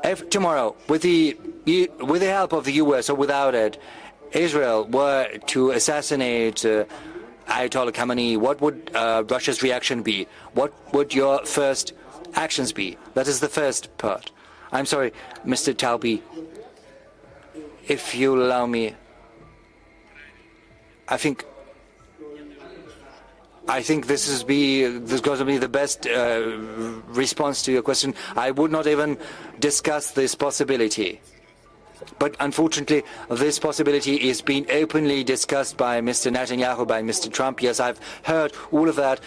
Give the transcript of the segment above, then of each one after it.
If tomorrow, with the help of the US or without it, Israel were to assassinate Ayatollah Khamenei, what would Russia's reaction be? What would your first actions be? That is the first part. I'm sorry, Mr. Talbi, if you allow me, I think this is going to be the best response to your question. I would not even discuss this possibility. But unfortunately, this possibility is being openly discussed by Mr. Netanyahu, by Mr. Trump. Yes, I've heard all of that.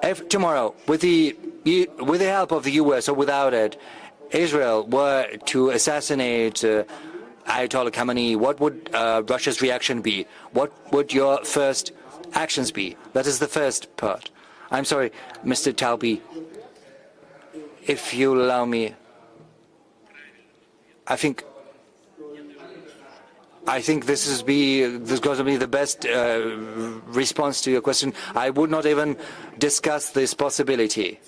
If tomorrow, with the help of the US or without it, Israel were to assassinate Ayatollah Khamenei, what would Russia's reaction be? What would your first actions be? That is the first part. I'm sorry, Mr. Talbi, if you allow me, I think this is going to be the best response to your question. I would not even discuss this possibility.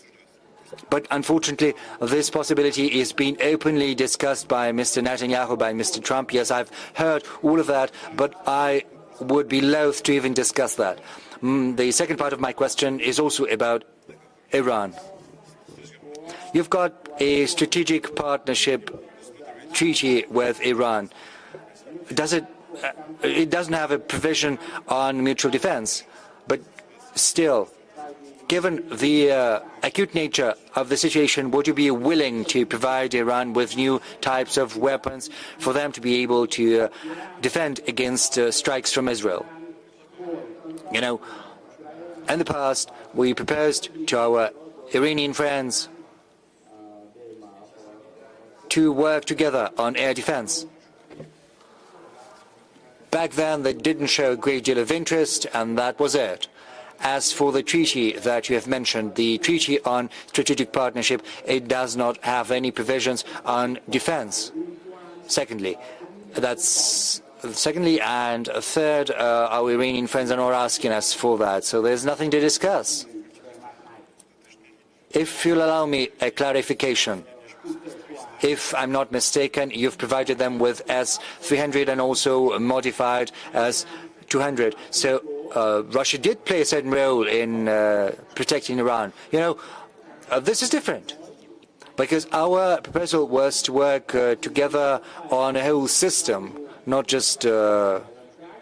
But unfortunately, this possibility is being openly discussed by Mr. Netanyahu, by Mr. Trump. Yes, I've heard all of that, but I would be loath to even discuss that. The second part of my question is also about Iran. You've got a strategic partnership treaty with Iran. It doesn't have a provision on mutual defense, but still, given the acute nature of the situation, would you be willing to provide Iran with new types of weapons for them to be able to defend against strikes from Israel? You know, in the past, we proposed to our Iranian friends to work together on air defense. Back then, they didn't show a great deal of interest, and that was it. As for the treaty that you have mentioned, the Treaty on Strategic Partnership, it does not have any provisions on defense. Secondly, and third, our Iranian friends are not asking us for that, so there's nothing to discuss. If you'll allow me a clarification, if I'm not mistaken, you've provided them with S-300 and also modified S-200. So Russia did play a certain role in protecting Iran. You know, this is different, because our proposal was to work together on a whole system, not just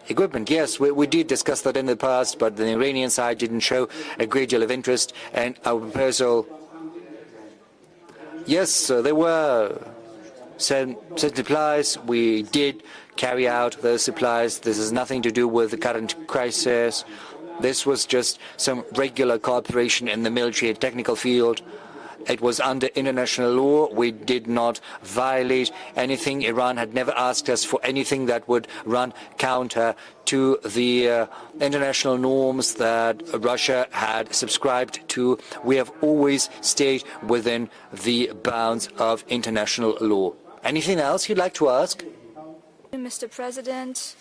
equipment. Yes, we did discuss that in the past, but the Iranian side didn't show a great deal of interest, and our proposal, yes, there were certain supplies. We did carry out those supplies. This has nothing to do with the current crisis. This was just some regular cooperation in the military and technical field. It was under international law. We did not violate anything. Iran had never asked us for anything that would run counter to the international norms that Russia had subscribed to. We have always stayed within the bounds of international law. Anything else you'd like to ask? Mr. President,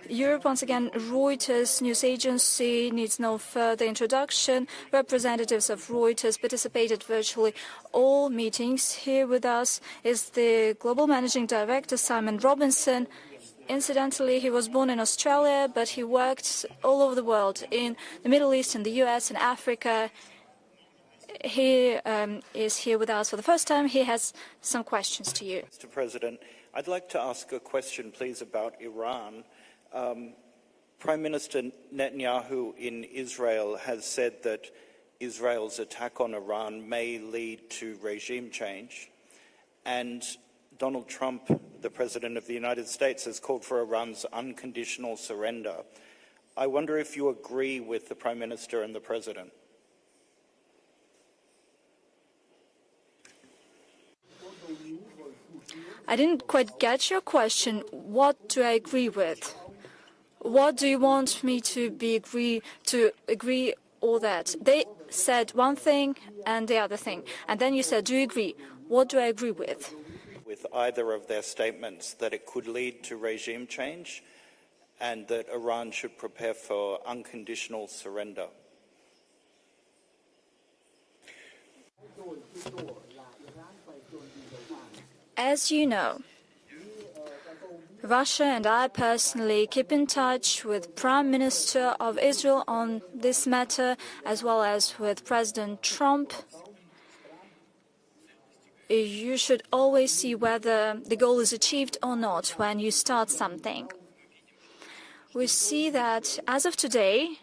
Europe, once again, Reuters news agency needs no further introduction. Representatives of Reuters participated virtually all meetings. Here with us is the Global Managing Director, Simon Robinson. Incidentally, he was born in Australia, but he worked all over the world, in the Middle East, in the US, in Africa. He is here with us for the first time. He has some questions to you. Mr. President, I'd like to ask a question, please, about Iran. Prime Minister Netanyahu in Israel has said that Israel's attack on Iran may lead to regime change. And Donald Trump, the President of the United States, has called for Iran's unconditional surrender. I wonder if you agree with the Prime Minister and the President. I didn't quite get your question. What do I agree with? What do you want me to agree all that? said one thing and the other thing. And then you said, do you agree? What do I agree with? With either of their statements, that it could lead to regime change and that Iran should prepare for unconditional surrender. As you know, Russia and I personally keep in touch with Prime Minister of Israel on this matter, as well as with President Trump. You should always see whether the goal is achieved or not when you start something. We see that as of today,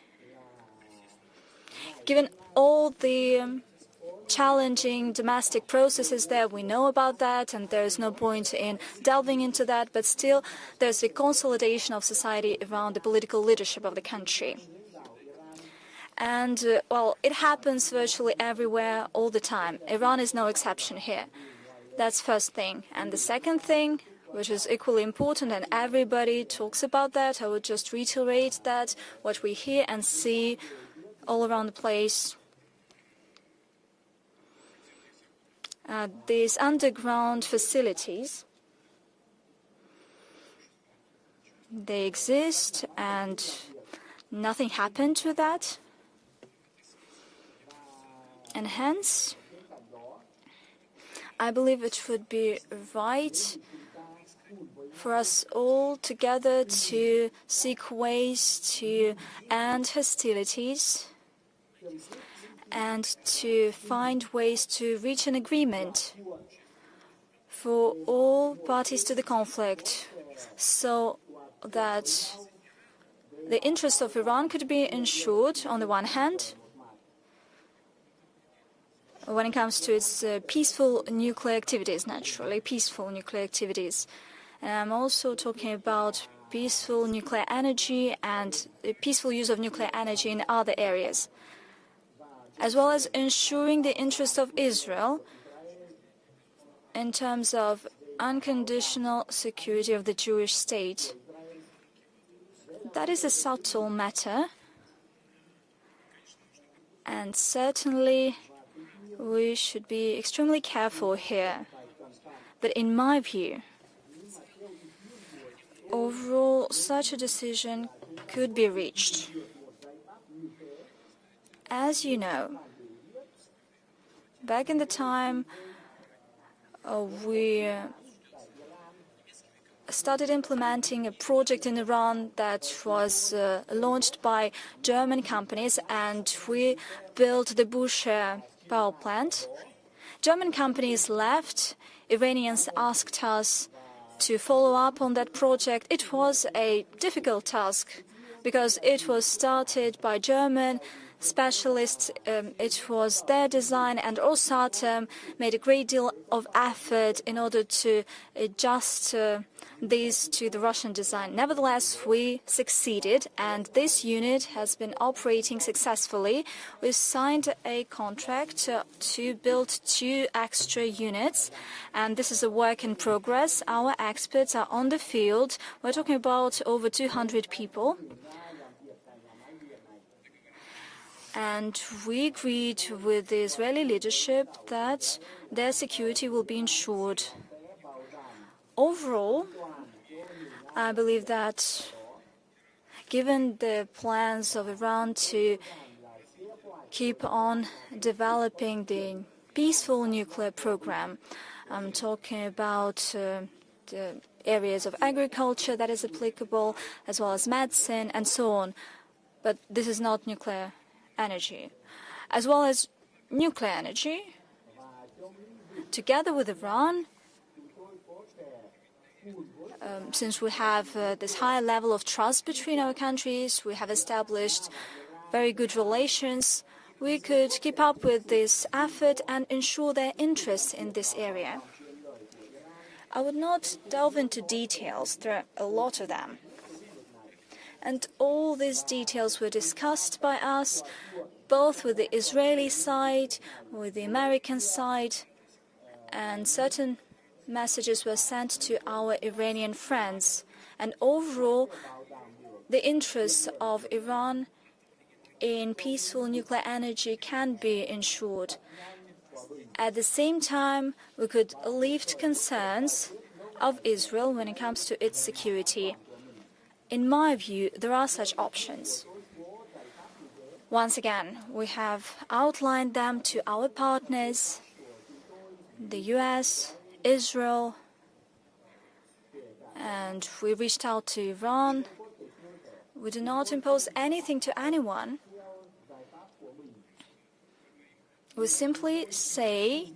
given all the challenging domestic processes there, we know about that, and there is no point in delving into that, but still there's a consolidation of society around the political leadership of the country. And, well, it happens virtually everywhere, all the time. Iran is no exception here. That's first thing. And the second thing, which is equally important, and everybody talks about that, I would just reiterate that, what we hear and see all around the place. These underground facilities, they exist and nothing happened to that. And hence, I believe it would be right for us all together to seek ways to end hostilities and to find ways to reach an agreement for all parties to the conflict, so that the interests of Iran could be ensured on the one hand, when it comes to its peaceful nuclear activities, naturally, peaceful nuclear activities. And I'm also talking about peaceful nuclear energy and the peaceful use of nuclear energy in other areas, as well as ensuring the interests of Israel in terms of unconditional security of the Jewish state. That is a subtle matter, and certainly we should be extremely careful here. But in my view, overall, such a decision could be reached. As you know, back in the time we started implementing a project in Iran that was launched by German companies, and we built the Bushehr power plant. German companies left. Iranians asked us to follow up on that project. It was a difficult task because it was started by German specialists. It was their design, and Rosatom made a great deal of effort in order to adjust these to the Russian design. Nevertheless, we succeeded, and this unit has been operating successfully. We signed a contract to build 2 extra units, and this is a work in progress. Our experts are on the field. We're talking about over 200 people. And we agreed with the Israeli leadership that their security will be ensured. Overall, I believe that given the plans of Iran to keep on developing the peaceful nuclear program, I'm talking about the areas of agriculture that is applicable, as well as medicine and so on. But this is not nuclear energy, as well as nuclear energy, together with Iran, since we have this high level of trust between our countries, we have established very good relations, we could keep up with this effort and ensure their interests in this area. I would not delve into details, there are a lot of them. And all these details were discussed by us, both with the Israeli side, with the American side, and certain messages were sent to our Iranian friends. And overall, the interests of Iran in peaceful nuclear energy can be ensured. At the same time, we could lift concerns of Israel when it comes to its security. In my view, there are such options. Once again, we have outlined them to our partners, the US, Israel, and we reached out to Iran. We do not impose anything to anyone. We simply say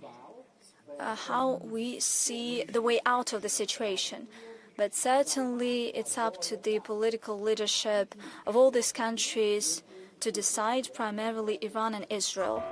how we see the way out of the situation. But certainly it's up to the political leadership of all these countries to decide, primarily Iran and Israel.